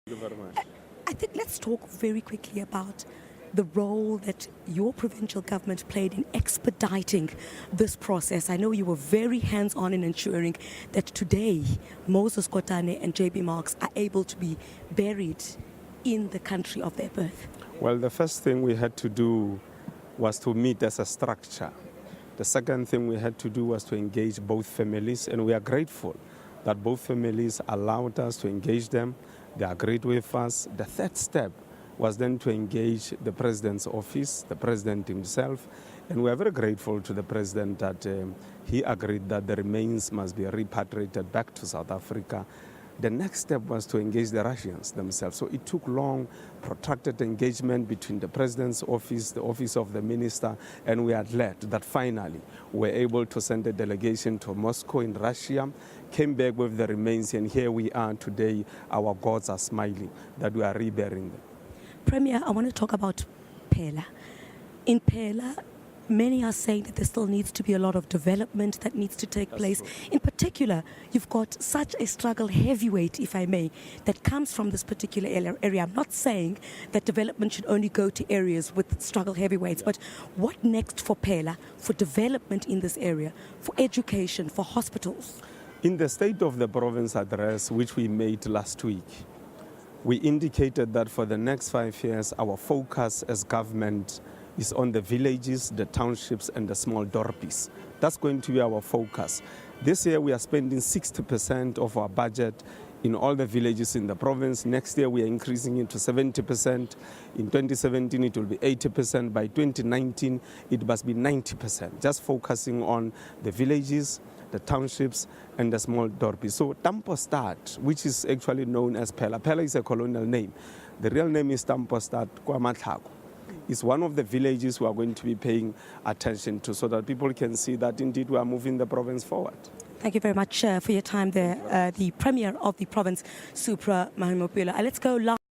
Thank you very much. I think let's talk very quickly about the role that your provincial government played in expediting this process. I know you were very hands-on in ensuring that today Moses Kotane and JB Marks are able to be buried in the country of their birth. Well, the first thing we had to do was to meet as a structure. The second thing we had to do was to engage both families, and we are grateful that both families allowed us to engage them. They agreed with us. The third step was then to engage the president's office, the president himself, and we are very grateful to the president that he agreed that the remains must be repatriated back to South Africa. The next step was to engage the Russians themselves. So it took long, protracted engagement between the president's office, the office of the minister, and we are glad that finally we were able to send a delegation to Moscow in Russia, came back with the remains, and here we are today. Our gods are smiling that we are reburying them. Premier, I want to talk about Phela. In Phela, many are saying that there still needs to be a lot of development that needs to take place. In particular, you've got such a struggle heavyweight, if I may, that comes from this particular area. I'm not saying that development should only go to areas with struggle heavyweights, but what next for Phela, for development in this area, for education, for hospitals? In the State of the Province address, which we made last week, we indicated that for the next 5 years, our focus as government is on the villages, the townships, and the small dorpies. That's going to be our focus. This year, we are spending 60% of our budget in all the villages in the province. Next year, we are increasing it to 70%. In 2017, it will be 80%. By 2019, it must be 90%, just focusing on the villages, the townships, and the small dorpies. So Tampostad, which is actually known as Phela. Phela is a colonial name. The real name is Tampostad Kwamatlhago. It's one of the villages we are going to be paying attention to so that people can see that indeed we are moving the province forward. Thank you very much for your time there, the Premier of the province, Supra Mahimopula. Let's go live.